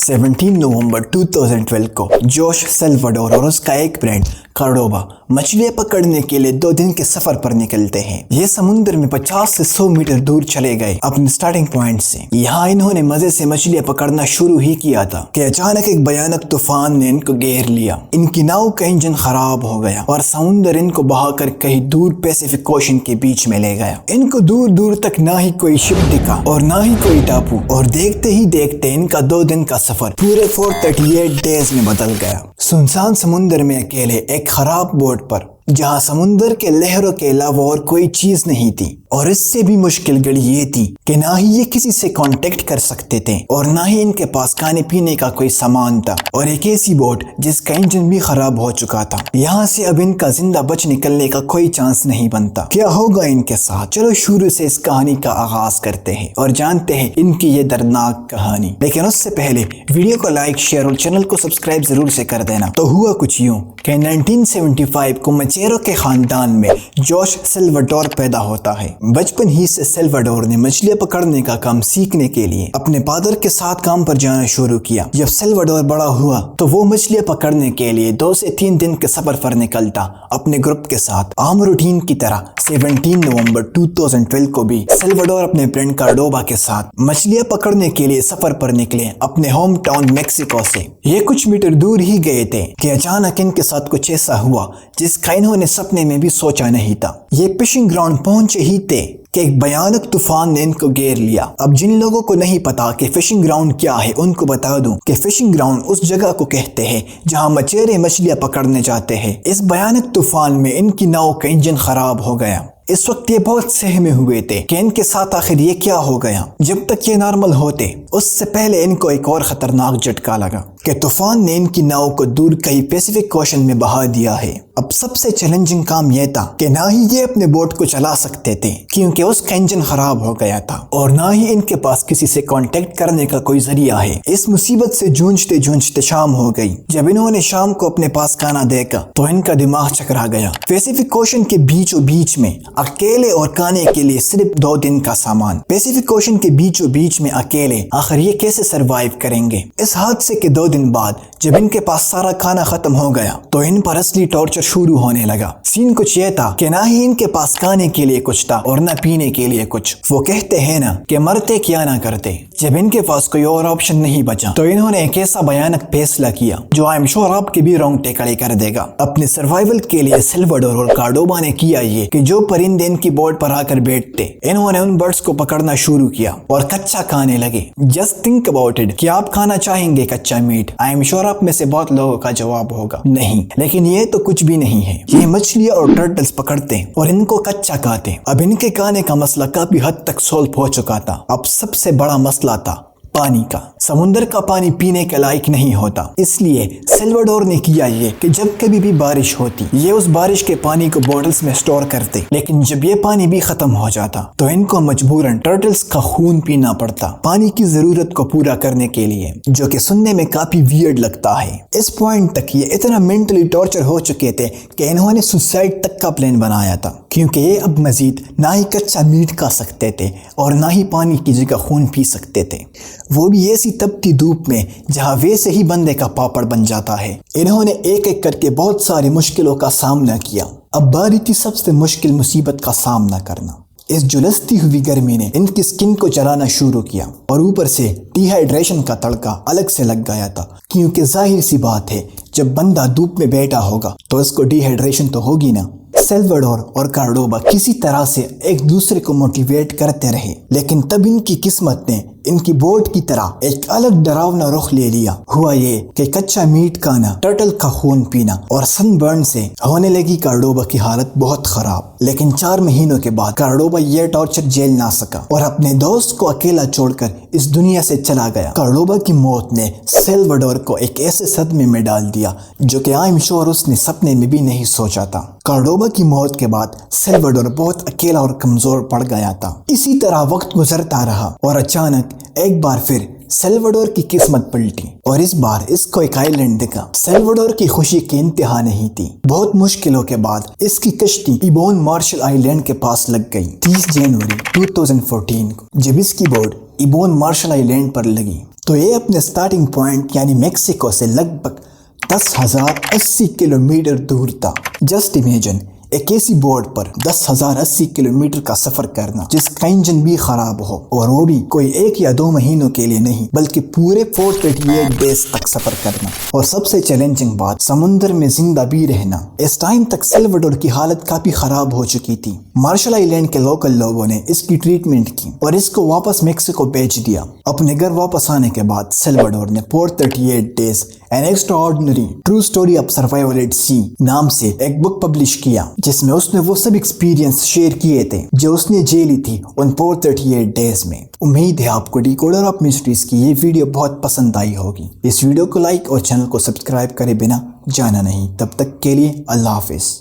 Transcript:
17 नवंबर 2012 को जोश सेल्वाडोर और उसका एक फ्रेंड कार्डोबा मछलियां पकड़ने के लिए 2 दिन के सफर पर निकलते हैं। ये समुद्र में 50 से 100 मीटर दूर चले गए अपने स्टार्टिंग पॉइंट से। यहाँ इन्होंने मजे से मछलियां पकड़ना शुरू ही किया था कि अचानक एक भयानक तूफान ने इनको घेर लिया। इनकी नाव का इंजन खराब हो गया और समुद्र इनको बहाकर कहीं दूर पैसिफिक ओशन के बीच में ले गया। इनको दूर दूर तक ना ही कोई शिप दिखा और ना ही कोई टापू, और देखते ही देखते इनका 2 दिन का सफर पूरे 438 डेज में बदल गया। सुनसान समुद्र में अकेले एक खराब बोट पर, जहां समुद्र के लहरों के अलावा और कोई चीज नहीं थी। और इससे भी मुश्किल घड़ी ये थी कि ना ही ये किसी से कांटेक्ट कर सकते थे और ना ही इनके पास खाने पीने का कोई सामान था, और एक ऐसी बोट जिसका इंजन भी खराब हो चुका था। यहाँ से अब इनका जिंदा बच निकलने का कोई चांस नहीं बनता। क्या होगा इनके साथ? चलो शुरू से इस कहानी का आगाज करते हैं और जानते हैं इनकी ये दर्दनाक कहानी। लेकिन उससे पहले वीडियो को लाइक, शेयर और चैनल को सब्सक्राइब जरूर से कर देना। तो हुआ कुछ यूं कि 1975 को मचेरो के खानदान में जोश सेल्वाडोर पैदा होता है। बचपन ही से सेल्वाडोर ने मछलियां पकड़ने का काम सीखने के लिए अपने फादर के साथ काम पर जाना शुरू किया। जब सेल्वाडोर बड़ा हुआ तो वो मछलियां पकड़ने के लिए 2 से 3 दिन के सफर पर निकलता अपने ग्रुप के साथ, आम रूटीन की तरह। 17 नवंबर 2012 को भी सेल्वाडोर अपने फ्रेंड कार्डोबा के साथ मछलियां पकड़ने के लिए सफर पर निकले अपने होम टाउन मेक्सिको से। ये कुछ मीटर दूर ही गए थे कि अचानक इनके साथ कुछ ऐसा हुआ जिसका इन्होंने सपने में भी सोचा नहीं था। ये फिशिंग ग्राउंड पहुंचे ही थे कि एक भयानक तूफान ने इनको घेर लिया। अब जिन लोगों को नहीं पता कि फिशिंग ग्राउंड क्या है, उनको बता दूं कि फिशिंग ग्राउंड उस जगह को कहते हैं जहां मछेरे मछलियां पकड़ने जाते हैं। इस भयानक तूफान में इनकी नाव का इंजन खराब हो गया। इस वक्त ये बहुत सहमे हुए थे कि इनके साथ आखिर ये क्या हो गया। जब तक ये नॉर्मल होते उससे पहले इनको एक और खतरनाक झटका लगा कि तूफान ने इनकी नाव को दूर कहीं पैसिफिक ओशन में बहा दिया है। अब सबसे चैलेंजिंग काम यह था कि ना ही ये अपने बोट को चला सकते थे क्योंकि उसका इंजन खराब हो गया था, और ना ही इनके पास किसी से कांटेक्ट करने का कोई जरिया है। इस मुसीबत से जूझते जूझते शाम हो गई। जब इन्होंने शाम को अपने पास खाना देखा तो इनका दिमाग चकरा गया। पैसिफिक ओशन के बीचों बीच में अकेले और खाने के लिए सिर्फ 2 दिन का सामान। पैसिफिक ओशन के बीचों बीच में अकेले, आखिर ये कैसे सरवाइव करेंगे? इस हादसे के 2 दिन बाद जब इनके पास सारा खाना खत्म हो गया तो इन पर असली टॉर्चर शुरू होने लगा। सीन कुछ ये था कि ना ही इनके पास खाने के लिए कुछ था और ना पीने के लिए कुछ। वो कहते हैं ना कि मरते क्या ना करते। जब इनके पास कोई और ऑप्शन नहीं बचा तो इन्होंने एक ऐसा भयानक फैसला किया जो आई एम श्योर आपके भी रोंगटे खड़े कर देगा। अपने सर्वाइवल के लिए सेल्वाडोर और कार्डोबा ने किया ये कि जो परिंदे इनकी बोट पर आकर बैठते, इन्होंने उन बर्ड्स को पकड़ना शुरू किया और कच्चा खाने लगे। जस्ट थिंक अबाउट इट कि आप खाना चाहेंगे कच्चा मीट? आई एम श्योर आप में से बहुत लोगों का जवाब होगा नहीं। लेकिन ये तो कुछ भी नहीं है। ये मछलियां और टर्टल्स पकड़ते और इनको कच्चा खाते। अब इनके खाने का मसला काफी हद तक सॉल्व हो चुका था। अब सबसे बड़ा मसला था पानी का। समुद्र का पानी पीने के लायक नहीं होता, इसलिए सेल्वाडोर ने किया ये कि जब कभी भी बारिश होती ये उस बारिश के पानी को बॉटल्स में स्टोर करते। लेकिन जब ये पानी भी खत्म हो जाता तो इनको मजबूरन टर्टल्स का खून पीना पड़ता पानी की जरूरत को पूरा करने के लिए, जो कि सुनने में काफी वियर्ड लगता है। इस पॉइंट तक ये इतना मेंटली टॉर्चर हो चुके थे कि इन्होंने सुसाइड तक का प्लान बनाया था, क्योंकि ये अब मजीद ना ही कच्चा मीट खा सकते थे और ना ही पानी की जगह खून पी सकते थे, वो भी ऐसी तपती धूप में जहां वैसे ही बंदे का पापड़ बन जाता है। इन्होंने एक एक करके बहुत सारी मुश्किलों का सामना किया। अब बारी थी सबसे मुश्किल मुसीबत का सामना करना। इस झुलसती हुई गर्मी ने इनकी स्किन को जलाना शुरू किया और ऊपर से डिहाइड्रेशन का तड़का अलग से लग गया था, क्योंकि जाहिर सी बात है जब बंदा धूप में बैठा होगा तो उसको डिहाइड्रेशन तो होगी ना। सेल्वाडोर और कार्डोबा किसी तरह से एक दूसरे को मोटिवेट करते रहे, लेकिन तब इनकी किस्मत ने इनकी बोट की तरह एक अलग डरावना रुख ले लिया। हुआ ये कि कच्चा मीट खाना, टर्टल का खून पीना और सनबर्न से होने लगी कार्डोबा की हालत बहुत खराब। लेकिन 4 महीनों के बाद कार्डोबा ये टॉर्चर झेल ना सका और अपने दोस्त को अकेला छोड़कर इस दुनिया से चला गया। कार्डोबा की मौत ने सेल्वाडोर को एक ऐसे सदमे में डाल दिया जो कि आई एम श्योर उसने सपने में भी नहीं सोचा था। कार्डोबा की मौत के बाद सेल्वाडोर बहुत अकेला और कमजोर पड़ गया था। इसी तरह वक्त गुजरता रहा और अचानक एक बार फिर सेल्वाडोर की किस्मत पलटी और इस बार इसको एक आइलैंड दिखा। सेल्वाडोर की खुशी की इंतहा नहीं थी। बहुत मुश्किलों के बाद इसकी कश्ती इबोन मार्शल आइलैंड के पास लग गई। 30 जनवरी 2014 को जब इसकी बोट इबोन मार्शल आइलैंड पर लगी تو یہ اپنے سٹارٹنگ پوائنٹ یعنی میکسیکو سے لگ بھگ 10,080 کلومیٹر دور تھا۔ جسٹ امیجن ایک ایسی بورڈ پر 10,080 کلومیٹر کا سفر کرنا جس کا انجن بھی خراب ہو، اور وہ بھی کوئی 1 یا 2 مہینوں کے لیے نہیں بلکہ پورے 438 ڈیز تک سفر کرنا، اور سب سے چیلنجنگ بات سمندر میں زندہ بھی رہنا۔ اس ٹائم تک سیلواڈور کی حالت کافی خراب ہو چکی تھی۔ مارشل آئی لینڈ کے لوکل لوگوں نے اس کی ٹریٹمنٹ کی اور اس کو واپس میکسیکو بھیج دیا۔ اپنے گھر واپس آنے کے بعد سیلواڈور نے 438 days an extraordinary true story of survival at sea نام سے ایک بک پبلش کیا، جس میں اس نے وہ سب ایکسپیرینس شیئر کیے تھے جو اس نے جیلی تھی ان 438 ڈیز میں۔ امید ہے آپ کو ڈیکوڈر آف مسٹریز کی یہ ویڈیو بہت پسند آئی ہوگی۔ اس ویڈیو کو لائک اور چینل کو سبسکرائب کرے بنا جانا نہیں۔ تب تک کے لیے اللہ حافظ۔